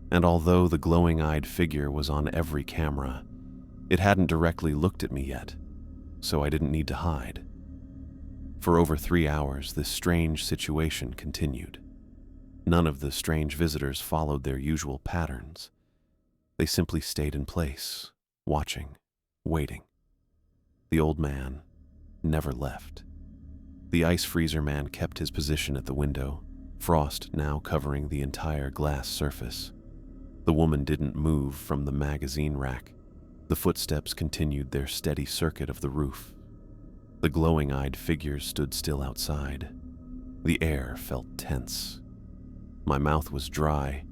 and although the glowing-eyed figure was on every camera, it hadn't directly looked at me yet, so I didn't need to hide. For over 3 hours, this strange situation continued. None of the strange visitors followed their usual patterns. They simply stayed in place, watching, waiting. The old man never left. The ice freezer man kept his position at the window, frost now covering the entire glass surface. The woman didn't move from the magazine rack. The footsteps continued their steady circuit of the roof. The glowing-eyed figures stood still outside. The air felt tense. My mouth was dry,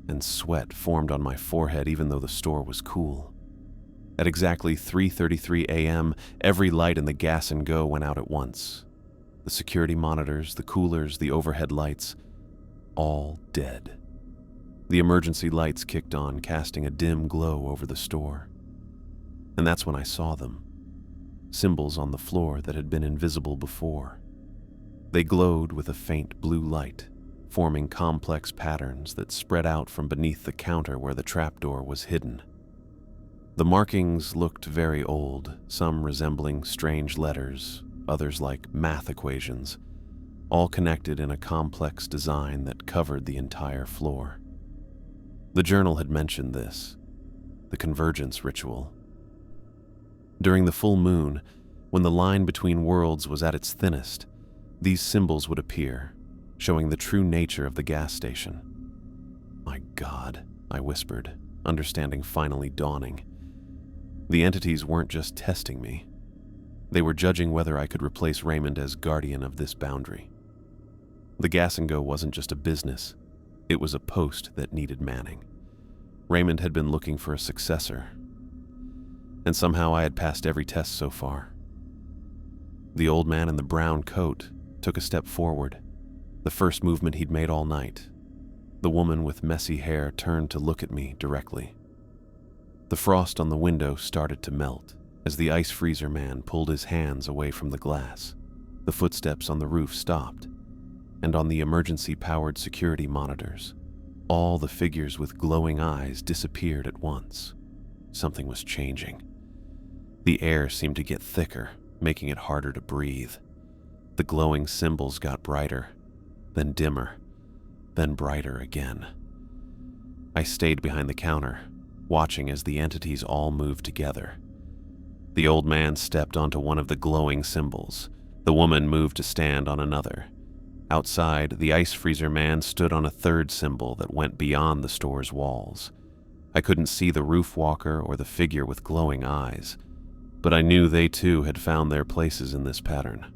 and sweat formed on my forehead even though the store was cool. At exactly 3:33 a.m., every light in the gas and go went out at once. The security monitors, the coolers, the overhead lights, all dead. The emergency lights kicked on, casting a dim glow over the store. And that's when I saw them. Symbols on the floor that had been invisible before. They glowed with a faint blue light, forming complex patterns that spread out from beneath the counter where the trapdoor was hidden. The markings looked very old, some resembling strange letters, others like math equations, all connected in a complex design that covered the entire floor. The journal had mentioned this, the convergence ritual. During the full moon, when the line between worlds was at its thinnest, these symbols would appear, showing the true nature of the gas station. My God, I whispered, understanding finally dawning. The entities weren't just testing me. They were judging whether I could replace Raymond as guardian of this boundary. The gas and go wasn't just a business. It was a post that needed manning. Raymond had been looking for a successor, and somehow I had passed every test so far. The old man in the brown coat took a step forward, the first movement he'd made all night. The woman with messy hair turned to look at me directly. The frost on the window started to melt as the ice freezer man pulled his hands away from the glass. The footsteps on the roof stopped, and on the emergency-powered security monitors, all the figures with glowing eyes disappeared at once. Something was changing. The air seemed to get thicker, making it harder to breathe. The glowing symbols got brighter, then dimmer, then brighter again. I stayed behind the counter, watching as the entities all moved together. The old man stepped onto one of the glowing symbols. The woman moved to stand on another. Outside, the ice freezer man stood on a third symbol that went beyond the store's walls. I couldn't see the roof walker or the figure with glowing eyes, but I knew they too had found their places in this pattern.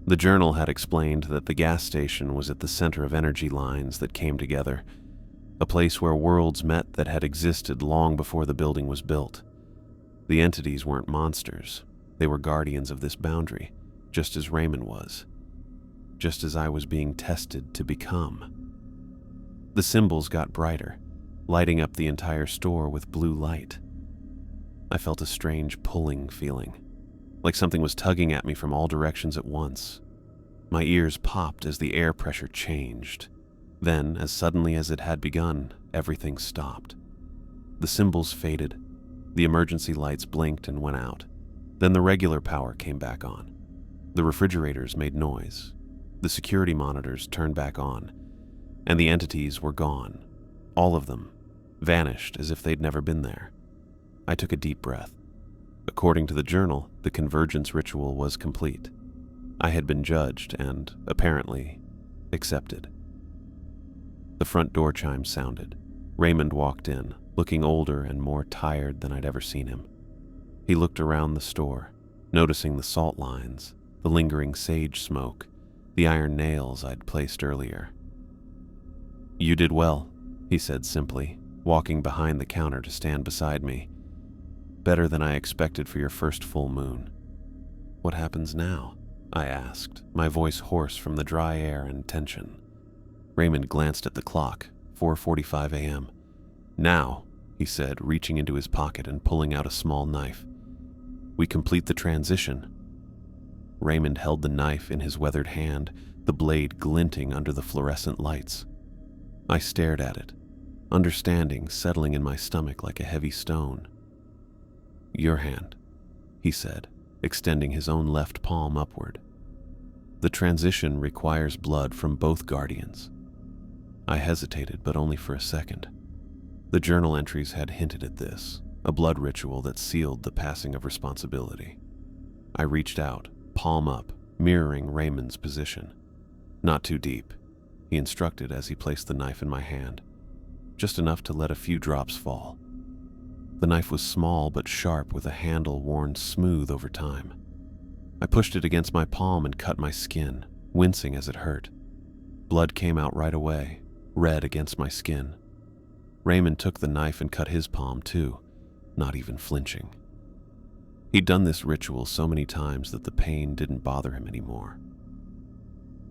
The journal had explained that the gas station was at the center of energy lines that came together, a place where worlds met that had existed long before the building was built. The entities weren't monsters. They were guardians of this boundary, just as Raymond was, just as I was being tested to become. The symbols got brighter, lighting up the entire store with blue light. I felt a strange pulling feeling, like something was tugging at me from all directions at once. My ears popped as the air pressure changed. Then, as suddenly as it had begun, everything stopped. The symbols faded. The emergency lights blinked and went out. Then the regular power came back on. The refrigerators made noise. The security monitors turned back on. And the entities were gone. All of them vanished as if they'd never been there. I took a deep breath. According to the journal, the convergence ritual was complete. I had been judged and, apparently, accepted. The front door chime sounded. Raymond walked in, looking older and more tired than I'd ever seen him. He looked around the store, noticing the salt lines, the lingering sage smoke, the iron nails I'd placed earlier. "You did well," he said simply, walking behind the counter to stand beside me. "Better than I expected for your first full moon." "What happens now?" I asked, my voice hoarse from the dry air and tension. Raymond glanced at the clock, 4:45 a.m. "Now," he said, reaching into his pocket and pulling out a small knife, "we complete the transition." Raymond held the knife in his weathered hand, the blade glinting under the fluorescent lights. I stared at it, understanding settling in my stomach like a heavy stone. "Your hand," he said, extending his own left palm upward. "The transition requires blood from both guardians. I hesitated, but only for a second. The journal entries had hinted at this, a blood ritual that sealed the passing of responsibility. I reached out, palm up, mirroring Raymond's position. Not too deep, he instructed as he placed the knife in my hand, just enough to let a few drops fall. The knife was small but sharp, with a handle worn smooth over time. I pushed it against my palm and cut my skin, wincing as it hurt. Blood came out right away, red against my skin. Raymond took the knife and cut his palm too, not even flinching. He'd done this ritual so many times that the pain didn't bother him anymore.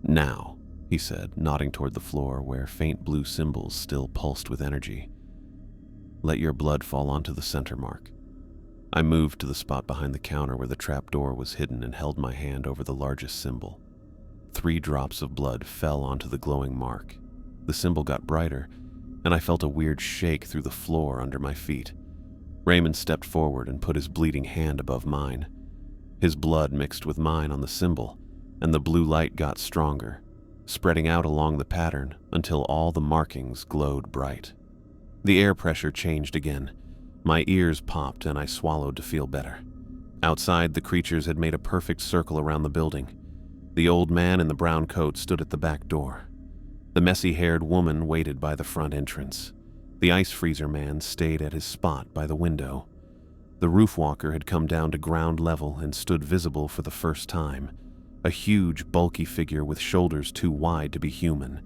"Now," he said, nodding toward the floor where faint blue symbols still pulsed with energy. "Let your blood fall onto the center mark." I moved to the spot behind the counter where the trap door was hidden and held my hand over the largest symbol. 3 drops of blood fell onto the glowing mark. The symbol got brighter, and I felt a weird shake through the floor under my feet. Raymond stepped forward and put his bleeding hand above mine. His blood mixed with mine on the symbol, and the blue light got stronger, spreading out along the pattern until all the markings glowed bright. The air pressure changed again. My ears popped and I swallowed to feel better. Outside, the creatures had made a perfect circle around the building. The old man in the brown coat stood at the back door. The messy-haired woman waited by the front entrance. The ice freezer man stayed at his spot by the window. The roof walker had come down to ground level and stood visible for the first time, a huge, bulky figure with shoulders too wide to be human.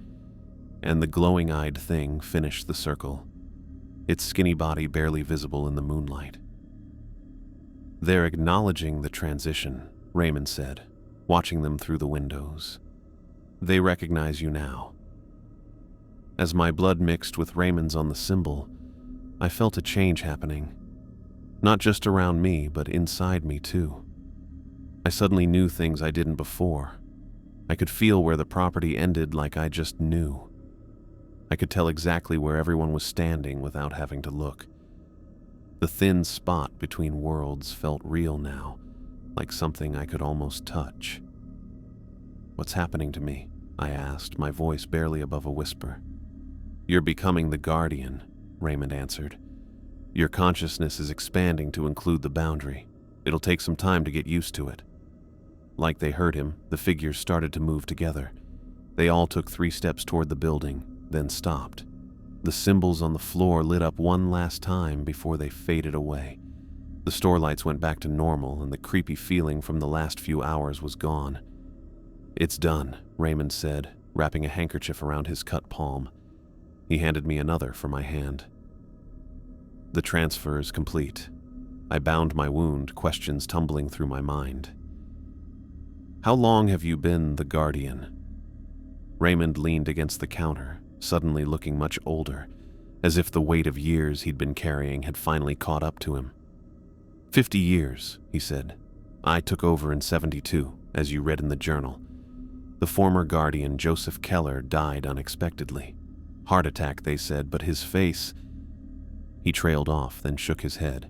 And the glowing-eyed thing finished the circle, its skinny body barely visible in the moonlight. "They're acknowledging the transition," Raymond said, watching them through the windows. "They recognize you now." As my blood mixed with Raymond's on the symbol, I felt a change happening. Not just around me, but inside me too. I suddenly knew things I didn't before. I could feel where the property ended like I just knew. I could tell exactly where everyone was standing without having to look. The thin spot between worlds felt real now, like something I could almost touch. "What's happening to me?" I asked, my voice barely above a whisper. "You're becoming the Guardian," Raymond answered. "Your consciousness is expanding to include the boundary. It'll take some time to get used to it." Like they heard him, the figures started to move together. They all took 3 steps toward the building, then stopped. The symbols on the floor lit up one last time before they faded away. The store lights went back to normal, and the creepy feeling from the last few hours was gone. "It's done," Raymond said, wrapping a handkerchief around his cut palm. He handed me another for my hand. "The transfer is complete." I bound my wound, questions tumbling through my mind. "How long have you been the Guardian?" Raymond leaned against the counter, suddenly looking much older, as if the weight of years he'd been carrying had finally caught up to him. 50 years, he said. "I took over in 72, as you read in the journal. The former Guardian, Joseph Keller, died unexpectedly. Heart attack, they said, but his face..." He trailed off, then shook his head.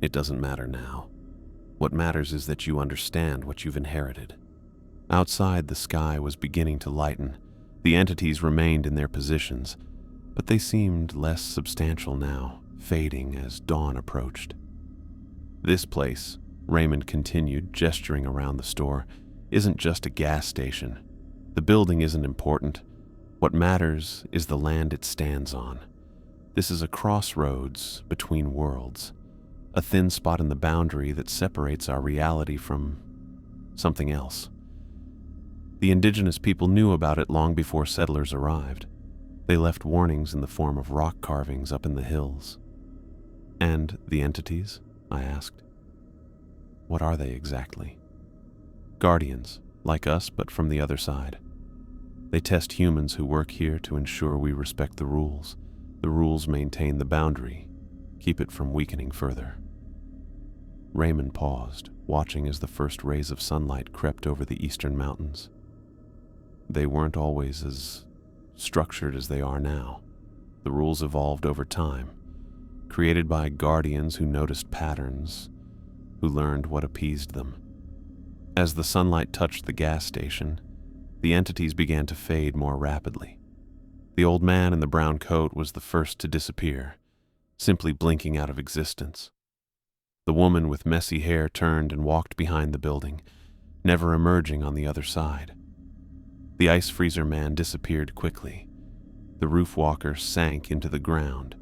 "It doesn't matter now. What matters is that you understand what you've inherited." Outside, the sky was beginning to lighten. The entities remained in their positions, but they seemed less substantial now, fading as dawn approached. "This place," Raymond continued, gesturing around the store, "isn't just a gas station. The building isn't important. What matters is the land it stands on. This is a crossroads between worlds, a thin spot in the boundary that separates our reality from something else. The indigenous people knew about it long before settlers arrived. They left warnings in the form of rock carvings up in the hills." "And the entities?" I asked. "What are they exactly?" "Guardians, like us, but from the other side. They test humans who work here to ensure we respect the rules. The rules maintain the boundary, keep it from weakening further." Raymond paused, watching as the first rays of sunlight crept over the eastern mountains. "They weren't always as structured as they are now. The rules evolved over time, created by guardians who noticed patterns, who learned what appeased them. As the sunlight touched the gas station, the entities began to fade more rapidly. The old man in the brown coat was the first to disappear, simply blinking out of existence. The woman with messy hair turned and walked behind the building, never emerging on the other side. The ice freezer man disappeared quickly. The roof walker sank into the ground,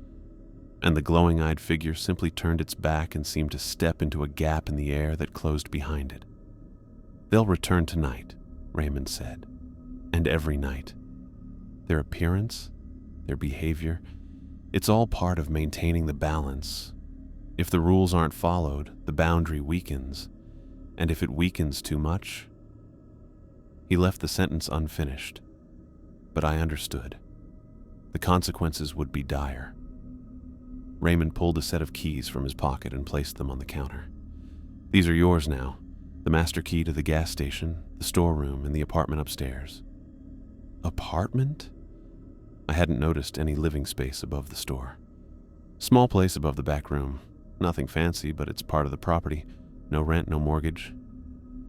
and the glowing-eyed figure simply turned its back and seemed to step into a gap in the air that closed behind it. "They'll return tonight," Raymond said, "and every night. Their appearance, their behavior, it's all part of maintaining the balance. If the rules aren't followed, the boundary weakens, and if it weakens too much..." He left the sentence unfinished, but I understood. The consequences would be dire. Raymond pulled a set of keys from his pocket and placed them on the counter. "These are yours now. The master key to the gas station, the storeroom, and the apartment upstairs." Apartment? I hadn't noticed any living space above the store. Small place above the back room. Nothing fancy, but it's part of the property. No rent, no mortgage.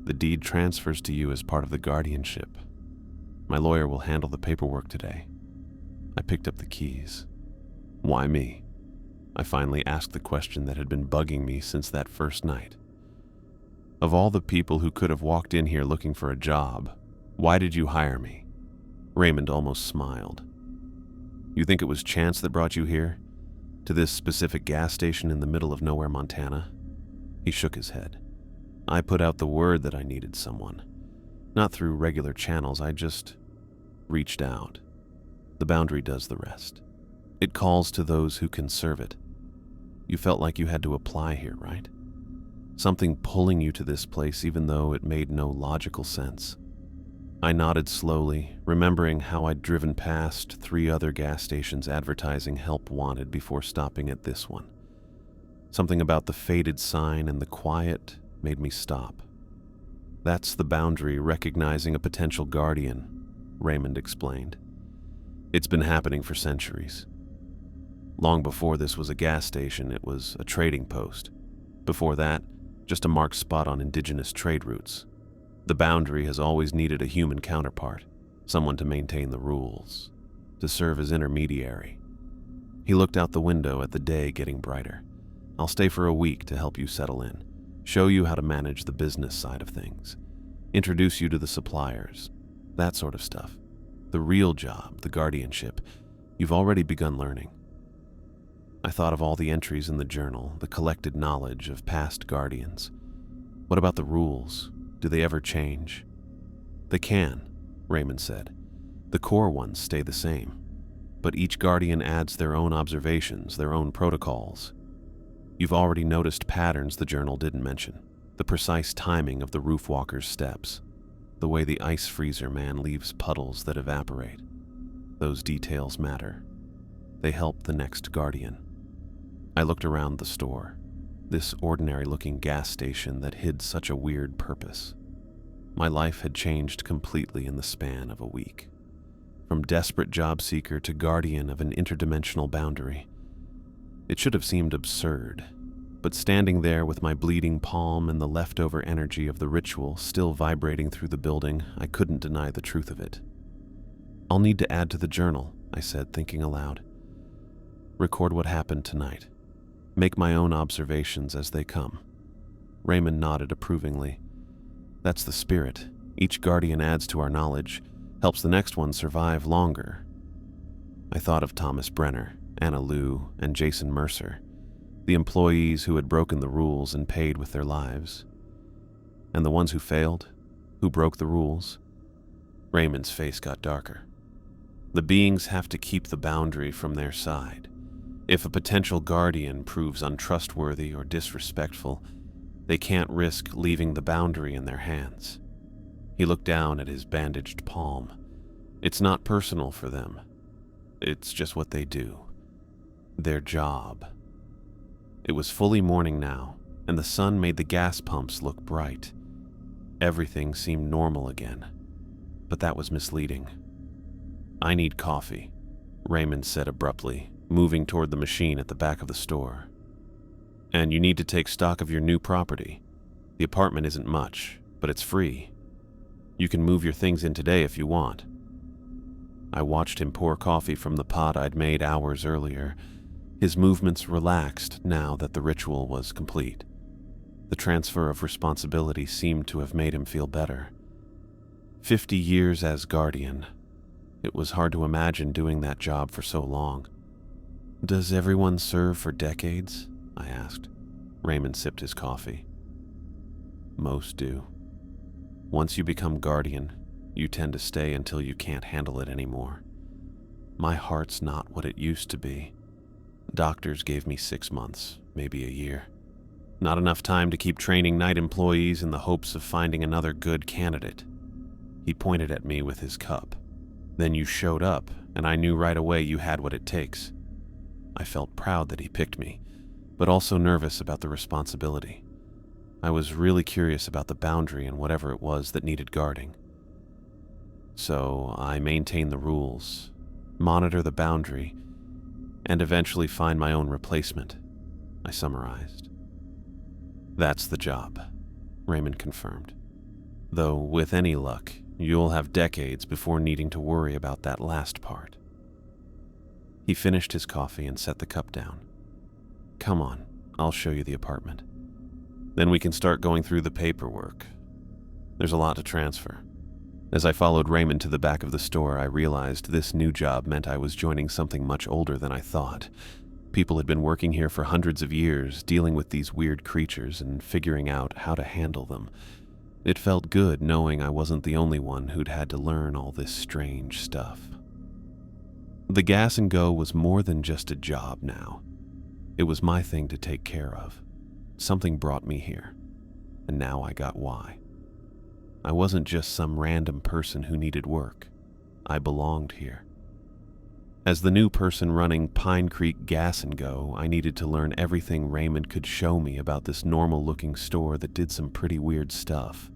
The deed transfers to you as part of the guardianship. My lawyer will handle the paperwork today. I picked up the keys. Why me? I finally asked the question that had been bugging me since that first night. Of all the people who could have walked in here looking for a job, why did you hire me? Raymond almost smiled. You think it was chance that brought you here? To this specific gas station in the middle of nowhere, Montana? He shook his head. I put out the word that I needed someone. Not through regular channels, I just reached out. The boundary does the rest. It calls to those who can serve it. You felt like you had to apply here, right? Something pulling you to this place even though it made no logical sense. I nodded slowly, remembering how I'd driven past 3 other gas stations advertising help wanted before stopping at this one. Something about the faded sign and the quiet made me stop. That's the boundary recognizing a potential guardian, Raymond explained. It's been happening for centuries. Long before this was a gas station, it was a trading post. Before that, just a marked spot on indigenous trade routes. The boundary has always needed a human counterpart, someone to maintain the rules, to serve as intermediary. He looked out the window at the day getting brighter. I'll stay for a week to help you settle in, show you how to manage the business side of things, introduce you to the suppliers, that sort of stuff. The real job, the guardianship, you've already begun learning. I thought of all the entries in the journal, the collected knowledge of past guardians. What about the rules? Do they ever change? They can, Raymond said. The core ones stay the same, but each guardian adds their own observations, their own protocols. You've already noticed patterns the journal didn't mention, the precise timing of the roof walker's steps, the way the ice freezer man leaves puddles that evaporate. Those details matter. They help the next guardian. I looked around the store, this ordinary-looking gas station that hid such a weird purpose. My life had changed completely in the span of a week. From desperate job seeker to guardian of an interdimensional boundary. It should have seemed absurd, but standing there with my bleeding palm and the leftover energy of the ritual still vibrating through the building, I couldn't deny the truth of it. I'll need to add to the journal, I said, thinking aloud. Record what happened tonight. Make my own observations as they come. Raymond nodded approvingly. That's the spirit. Each guardian adds to our knowledge, helps the next one survive longer. I thought of Thomas Brenner, Anna Lou, and Jason Mercer, the employees who had broken the rules and paid with their lives. And the ones who failed, who broke the rules. Raymond's face got darker. The beings have to keep the boundary from their side. If a potential guardian proves untrustworthy or disrespectful, they can't risk leaving the boundary in their hands. He looked down at his bandaged palm. It's not personal for them. It's just what they do. Their job. It was fully morning now, and the sun made the gas pumps look bright. Everything seemed normal again, but that was misleading. I need coffee, Raymond said abruptly, moving toward the machine at the back of the store. And you need to take stock of your new property. The apartment isn't much, but it's free. You can move your things in today if you want. I watched him pour coffee from the pot I'd made hours earlier. His movements relaxed now that the ritual was complete. The transfer of responsibility seemed to have made him feel better. 50 years as guardian. It was hard to imagine doing that job for so long. "Does everyone serve for decades?" I asked. Raymond sipped his coffee. "Most do. Once you become guardian, you tend to stay until you can't handle it anymore. My heart's not what it used to be. Doctors gave me 6 months, maybe a year. Not enough time to keep training night employees in the hopes of finding another good candidate." He pointed at me with his cup. "Then you showed up, and I knew right away you had what it takes." I felt proud that he picked me, but also nervous about the responsibility. I was really curious about the boundary and whatever it was that needed guarding. So I maintain the rules, monitor the boundary, and eventually find my own replacement, I summarized. "That's the job," Raymond confirmed. "Though with any luck, you'll have decades before needing to worry about that last part." He finished his coffee and set the cup down. "Come on, I'll show you the apartment. Then we can start going through the paperwork. There's a lot to transfer." As I followed Raymond to the back of the store, I realized this new job meant I was joining something much older than I thought. People had been working here for hundreds of years, dealing with these weird creatures and figuring out how to handle them. It felt good knowing I wasn't the only one who'd had to learn all this strange stuff. The Gas and Go was more than just a job now. It was my thing to take care of. Something brought me here, and now I got why. I wasn't just some random person who needed work. I belonged here. As the new person running Pine Creek Gas and Go, I needed to learn everything Raymond could show me about this normal-looking store that did some pretty weird stuff.